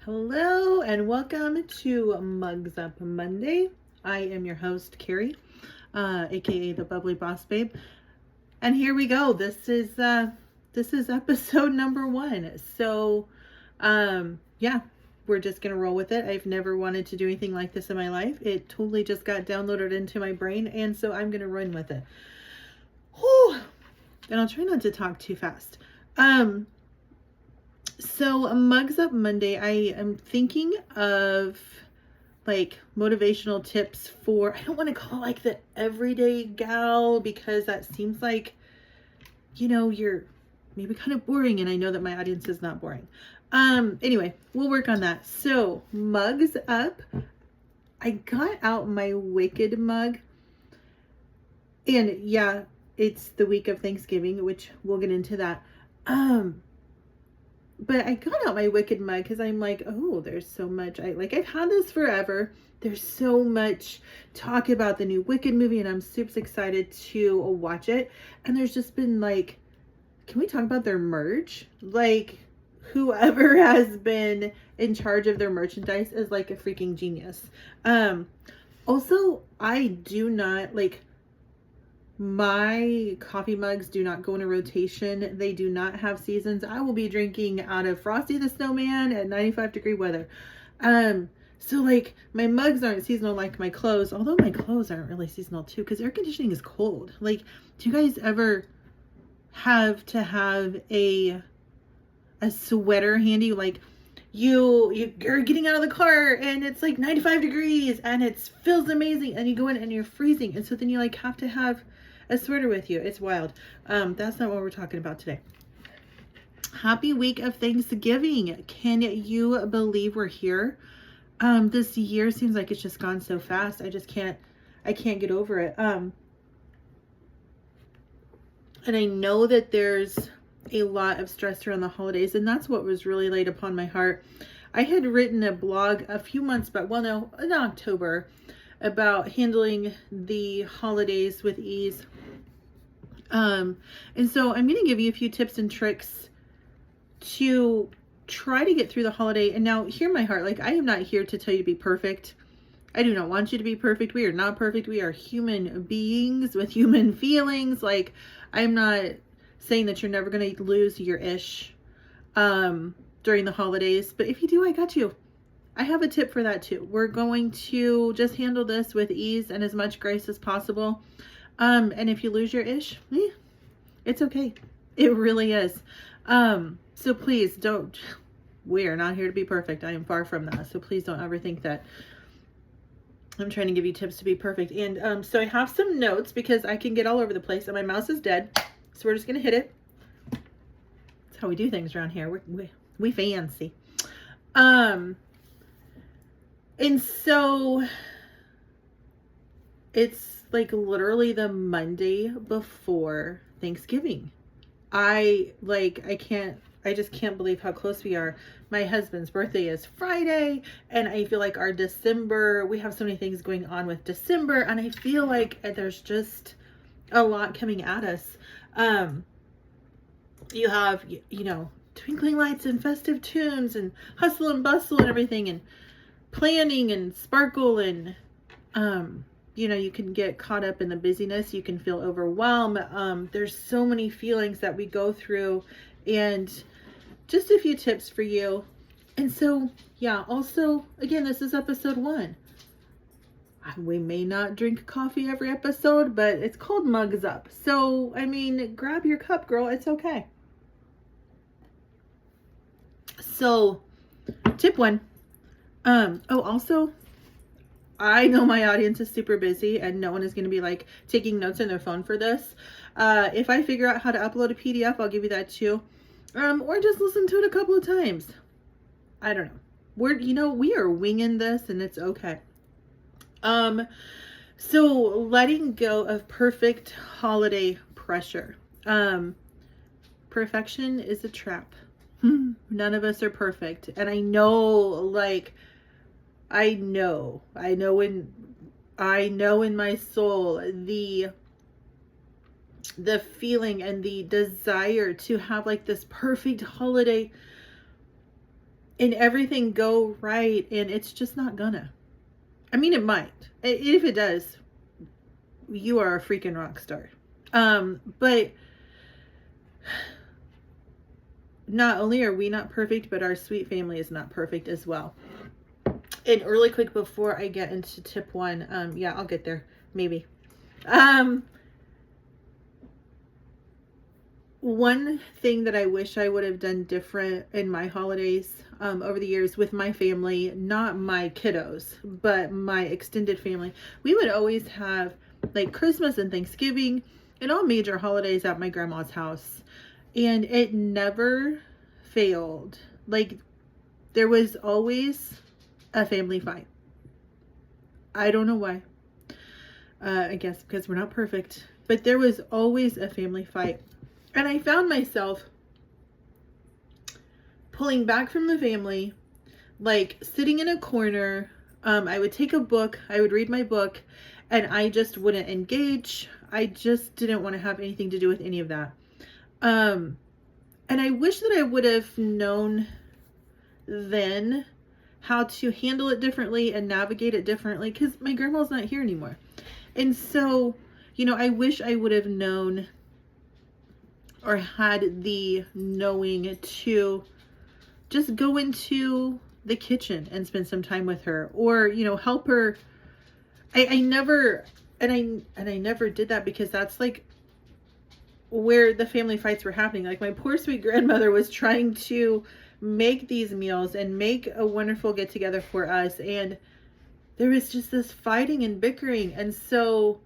Hello and welcome to Mugs Up Monday. I am your host, Carrie, aka the Bubbly Boss Babe. And here we go. This is episode number 1. So yeah, we're just gonna roll with it. I've never wanted to do anything like this in my life. It totally just got downloaded into my brain, and so I'm gonna run with it. Whew. And I'll try not to talk too fast. So Mugs Up Monday, I am thinking of like motivational tips for, I don't want to call it like the everyday gal, because that seems like, you're maybe kind of boring, and I know that my audience is not boring. Anyway, we'll work on that. So Mugs Up, I got out my Wicked mug, and yeah, it's the week of Thanksgiving, which we'll get into that. But I got out my Wicked mug because I'm like, oh, there's so much. I've had this forever. There's so much talk about the new Wicked movie, and I'm super excited to watch it. And there's just been like, can we talk about their merch? Like, whoever has been in charge of their merchandise is like a freaking genius. Also, I do not like, my coffee mugs do not go in a rotation. They do not have seasons. I will be drinking out of Frosty the Snowman at 95-degree weather. So like my mugs aren't seasonal like my clothes, although my clothes aren't really seasonal too, because air conditioning is cold. Like, do you guys ever have to have a sweater handy? Like you're getting out of the car and it's like 95 degrees and it feels amazing, and you go in and you're freezing, and so then you like have to have a sweater with you. It's wild. That's not what we're talking about today. Happy week of Thanksgiving. Can you believe we're here? This year seems like it's just gone so fast. I can't get over it. And I know that there's a lot of stress around the holidays, and that's what was really laid upon my heart. I had written a blog a few months back, in October, about handling the holidays with ease. And so I'm going to give you a few tips and tricks to try to get through the holiday. And now hear my heart. Like, I am not here to tell you to be perfect. I do not want you to be perfect. We are not perfect. We are human beings with human feelings. Like, I'm not saying that you're never going to lose your ish during the holidays, but if you do, I got you. I have a tip for that too. We're going to just handle this with ease and as much grace as possible. And if you lose your ish, it's okay. It really is. So please don't, we're not here to be perfect. I am far from that. So please don't ever think that I'm trying to give you tips to be perfect. And so I have some notes because I can get all over the place and my mouse is dead. So we're just going to hit it. That's how we do things around here. We fancy. And so it's like literally the Monday before Thanksgiving. I just can't believe how close we are. My husband's birthday is Friday, and I feel like we have so many things going on with December, and I feel like there's just a lot coming at us. You have, twinkling lights and festive tunes and hustle and bustle and everything, and planning and sparkle, and you can get caught up in the busyness. You can feel overwhelmed. There's so many feelings that we go through, and just a few tips for you. And so, yeah, also, again, this is episode 1. We may not drink coffee every episode, but it's called Mugs Up. So, I mean, grab your cup, girl. It's okay. So, tip 1. Also, I know my audience is super busy and no one is going to be like taking notes on their phone for this. If I figure out how to upload a PDF, I'll give you that too. Or just listen to it a couple of times. I don't know. We are winging this and it's okay. So letting go of perfect holiday pressure. Perfection is a trap. None of us are perfect. And I know in my soul the feeling and the desire to have like this perfect holiday. and everything go right, and it's just not gonna. I mean, it might. If it does, you are a freaking rock star. But not only are we not perfect, but our sweet family is not perfect as well. And really quick before I get into tip one, yeah, I'll get there, maybe. One thing that I wish I would have done different in my holidays over the years with my family, not my kiddos, but my extended family, we would always have like Christmas and Thanksgiving and all major holidays at my grandma's house. And it never failed. Like, there was always a family fight. I don't know why. I guess because we're not perfect. But there was always a family fight. And I found myself pulling back from the family, like sitting in a corner. I would take a book, I would read my book, and I just wouldn't engage. I just didn't want to have anything to do with any of that. And I wish that I would have known then how to handle it differently and navigate it differently, because my grandma's not here anymore. And so, I wish I would have known or had the knowing to just go into the kitchen and spend some time with her, or, help her. I never did that, because that's like where the family fights were happening. Like, my poor sweet grandmother was trying to make these meals and make a wonderful get together for us, and there was just this fighting and bickering. And so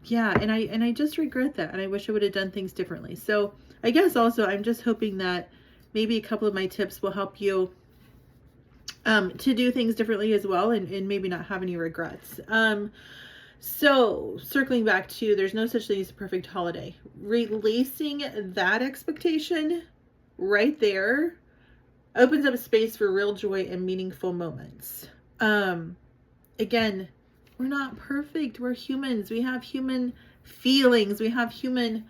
yeah, and I just regret that, and I wish I would have done things differently. So I guess also I'm just hoping that maybe a couple of my tips will help you to do things differently as well, and maybe not have any regrets. So circling back to, there's no such thing as a perfect holiday. Releasing that expectation right there opens up a space for real joy and meaningful moments. Again, we're not perfect. We're humans. We have human feelings. We have human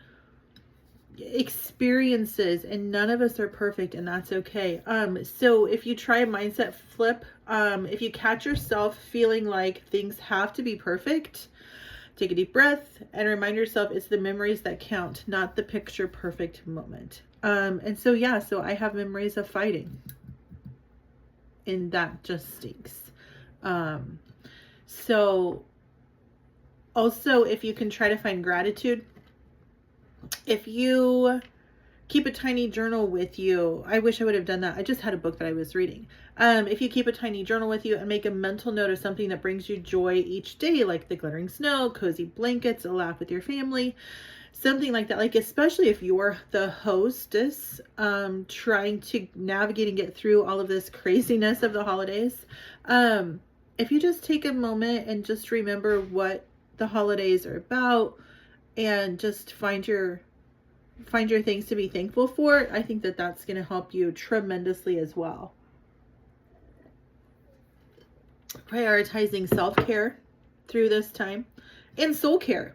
experiences, and none of us are perfect, and that's okay. So if you try a mindset flip, if you catch yourself feeling like things have to be perfect, take a deep breath and remind yourself it's the memories that count, not the picture perfect moment. And so, yeah, so I have memories of fighting, and that just stinks. So also, if you can try to find gratitude, if you keep a tiny journal with you, I wish I would have done that. I just had a book that I was reading. If you keep a tiny journal with you and make a mental note of something that brings you joy each day, like the glittering snow, cozy blankets, a laugh with your family, something like that. Like, especially if you're the hostess, trying to navigate and get through all of this craziness of the holidays. If you just take a moment and just remember what the holidays are about, and just find your things to be thankful for, I think that that's going to help you tremendously as well. Prioritizing self-care through this time, and soul care.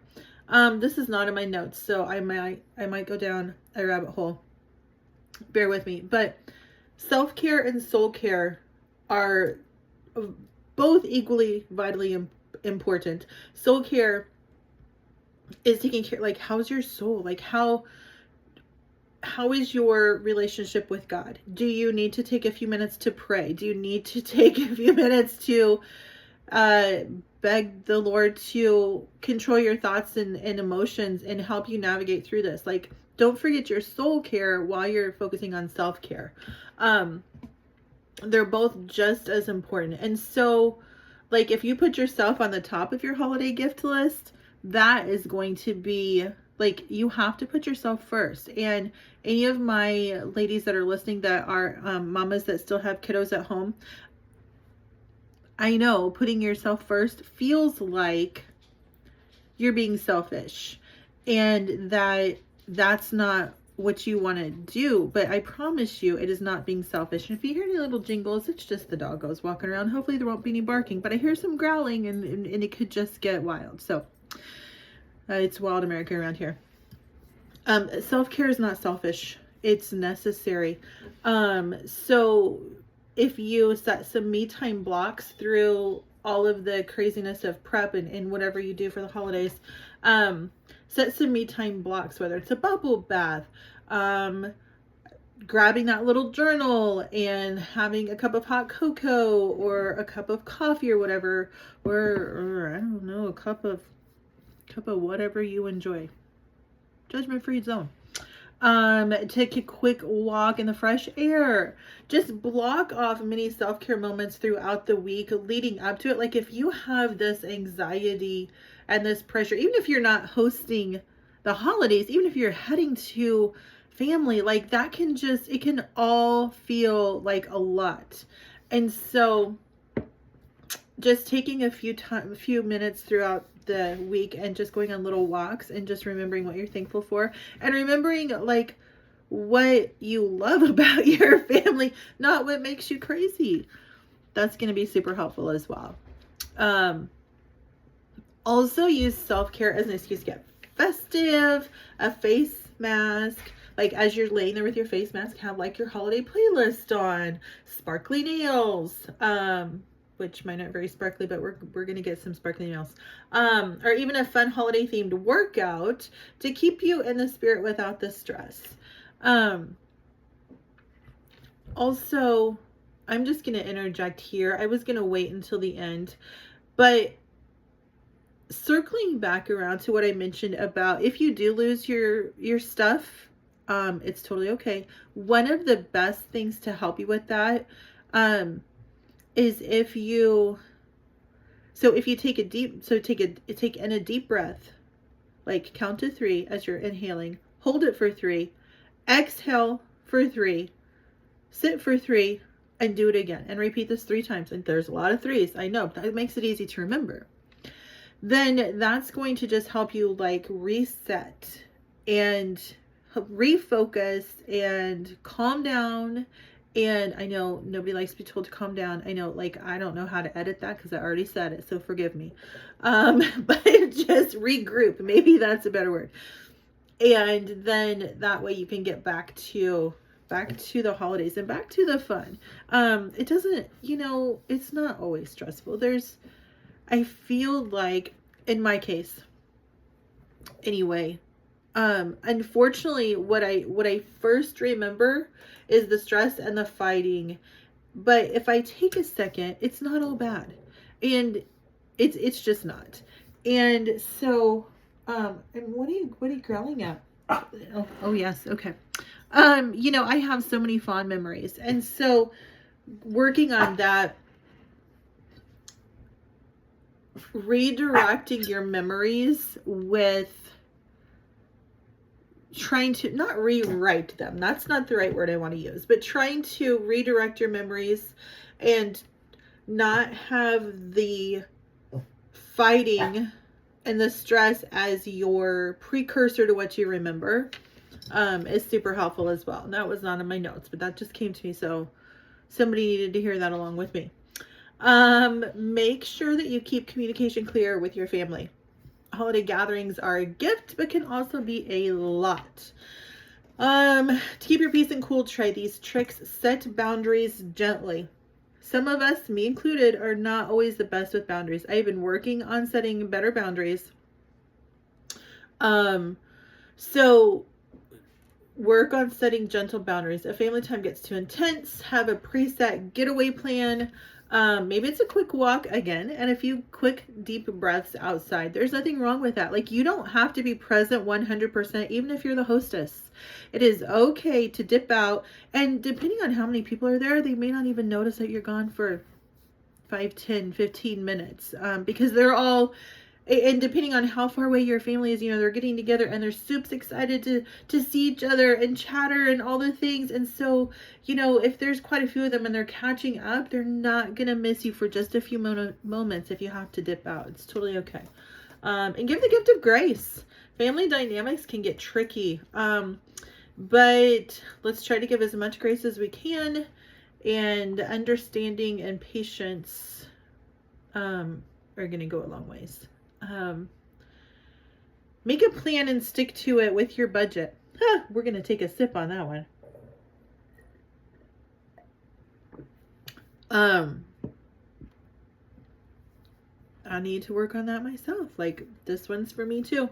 This is not in my notes, so I might go down a rabbit hole. Bear with me. But self-care and soul care are both equally vitally important. Soul care is taking care, like, how's your soul? Like, how is your relationship with God? Do you need to take a few minutes to pray? Do you need to take a few minutes to beg the Lord to control your thoughts and emotions and help you navigate through this? Like, don't forget your soul care while you're focusing on self-care. They're both just as important. And so, like, if you put yourself on the top of your holiday gift list, that is going to be, like, you have to put yourself first. And any of my ladies that are listening that are mamas that still have kiddos at home, I know putting yourself first feels like you're being selfish, and that's not what you want to do. But I promise you, it is not being selfish. And if you hear any little jingles, it's just the doggos walking around. Hopefully there won't be any barking, but I hear some growling, and it could just get wild. So it's wild America around here. Self-care is not selfish. it's necessary. So if you set some me time blocks through all of the craziness of prep and whatever you do for the holidays, set some me time blocks, whether it's a bubble bath, grabbing that little journal and having a cup of hot cocoa or a cup of coffee or whatever, or I don't know, a cup of whatever you enjoy. Judgment free zone. Take a quick walk in the fresh air. Just block off many self-care moments throughout the week leading up to it. Like if you have this anxiety and this pressure, even if you're not hosting the holidays, even if you're heading to family, like that can just, it can all feel like a lot. And so just taking a few minutes throughout the week and just going on little walks and just remembering what you're thankful for and remembering like what you love about your family, not what makes you crazy. That's going to be super helpful as well. Also use self-care as an excuse to get festive, a face mask. Like as you're laying there with your face mask, have like your holiday playlist on, sparkly nails, which might not very sparkly, but we're going to get some sparkly nails. Or even a fun holiday themed workout to keep you in the spirit without the stress. Also, I'm just going to interject here. I was going to wait until the end, but circling back around to what I mentioned about if you do lose your stuff, it's totally okay. One of the best things to help you with that, is if you take in a deep breath, like count to 3 as you're inhaling, hold it for 3, exhale for 3, sit for 3, and do it again, and repeat this 3 times. And there's a lot of 3s, I know, but that makes it easy to remember. Then that's going to just help you like reset and refocus and calm down. And I know nobody likes to be told to calm down. I know, like, I don't know how to edit that because I already said it, so forgive me. But just regroup. Maybe that's a better word. And then that way you can get back to the holidays and back to the fun. It doesn't, it's not always stressful. I feel like, in my case, anyway, unfortunately, what I first remember is the stress and the fighting. But if I take a second, it's not all bad, and it's just not. And so, and what are you growling at? Oh yes, okay. I have so many fond memories, and so working on that, redirecting your memories with trying to not rewrite them. That's not the right word I want to use, but trying to redirect your memories and not have the fighting and the stress as your precursor to what you remember, is super helpful as well. And that was not in my notes, but that just came to me. So somebody needed to hear that along with me. Make sure that you keep communication clear with your family. Holiday gatherings are a gift, but can also be a lot. To keep your peace and cool, try these tricks. Set boundaries gently. Some of us, me included, are not always the best with boundaries. I've been working on setting better boundaries. So work on setting gentle boundaries. If family time gets too intense, have a preset getaway plan. Maybe it's a quick walk again and a few quick deep breaths outside. There's nothing wrong with that. Like, you don't have to be present 100%, even if you're the hostess. It is okay to dip out, and depending on how many people are there, they may not even notice that you're gone for 5, 10, 15 minutes, because they're all, and depending on how far away your family is, they're getting together and they're super excited to see each other and chatter and all the things. And so, if there's quite a few of them and they're catching up, they're not going to miss you for just a few moments if you have to dip out. It's totally okay. And give the gift of grace. Family dynamics can get tricky. But let's try to give as much grace as we can, and understanding and patience, are going to go a long ways. Make a plan and stick to it with your budget. We're going to take a sip on that one. Um, I need to work on that myself. Like, this one's for me too.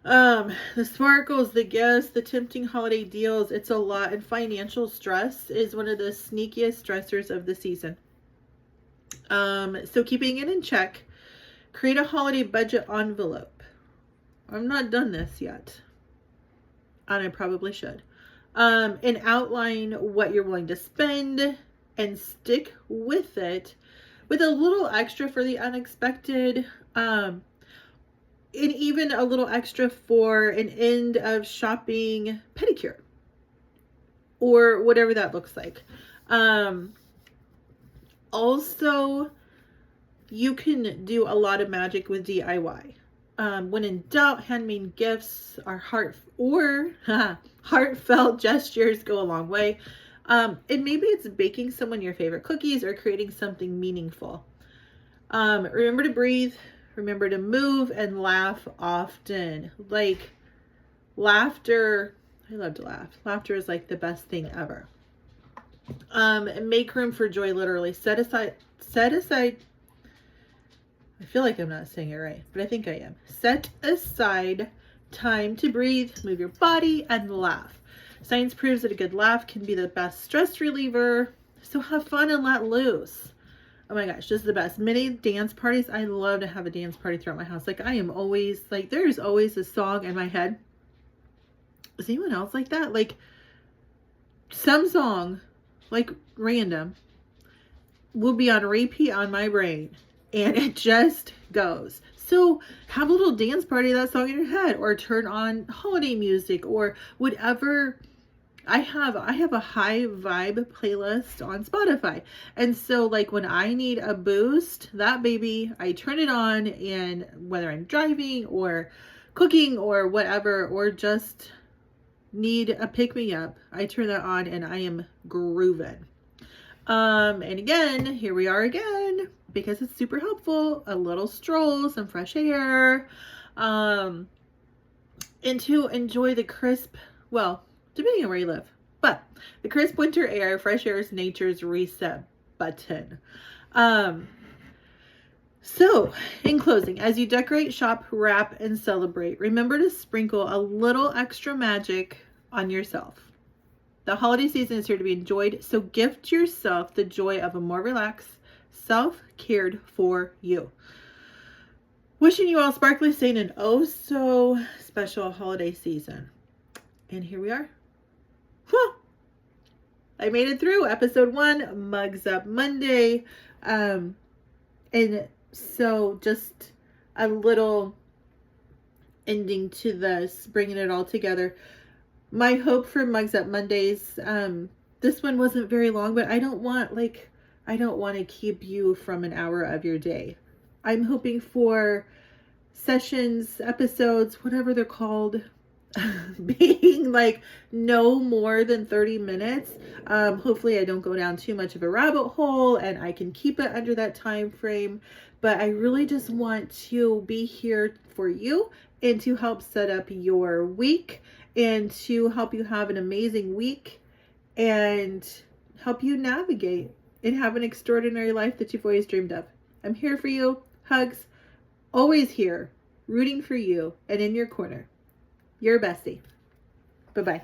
The sparkles, the gifts, the tempting holiday deals, it's a lot. And financial stress is one of the sneakiest stressors of the season. So keeping it in check, create a holiday budget envelope. I've not done this yet, and I probably should. And outline what you're willing to spend and stick with it with a little extra for the unexpected. And even a little extra for an end of shopping pedicure or whatever that looks like. Also, you can do a lot of magic with DIY. When in doubt, handmade gifts are heartfelt gestures go a long way. And maybe it's baking someone your favorite cookies or creating something meaningful. Remember to breathe, remember to move, and laugh often. Like, laughter, I love to laugh. Laughter is like the best thing ever. Make room for joy, literally. Set aside, I feel like I'm not saying it right, but I think I am. Set aside time to breathe, move your body, and laugh. Science proves that a good laugh can be the best stress reliever. So have fun and let loose. Oh my gosh, this is the best. Many dance parties. I love to have a dance party throughout my house. Like, I am always, like, there's always a song in my head. Is anyone else like that? Like, some song, like, random, will be on repeat on my brain. And it just goes. So have a little dance party of that song in your head, or turn on holiday music or whatever. I have a high vibe playlist on Spotify. And so, like, when I need a boost, that baby, I turn it on, and whether I'm driving or cooking or whatever, or just need a pick me up, I turn that on and I am grooving. And again, here we are again, because it's super helpful. A little stroll, some fresh air, and to enjoy the crisp, well, depending on where you live, but the crisp winter air. Fresh air is nature's reset button. So in closing, as you decorate, shop, wrap, and celebrate, remember to sprinkle a little extra magic on yourself. The holiday season is here to be enjoyed, so gift yourself the joy of a more relaxed, self-cared for you. Wishing you all sparkly, sane, and oh so special holiday season. And here we are. Whew. I made it through episode 1, Mugs Up Monday. And so just a little ending to this, bringing it all together. My hope for Mugs Up Mondays, this one wasn't very long, but I don't want to keep you from an hour of your day. I'm hoping for sessions, episodes, whatever they're called, being like no more than 30 minutes. Hopefully I don't go down too much of a rabbit hole and I can keep it under that time frame. But I really just want to be here for you and to help set up your week and to help you have an amazing week and help you navigate and have an extraordinary life that you've always dreamed of. I'm here for you. Hugs. Always here, rooting for you and in your corner. Your bestie. Bye-bye.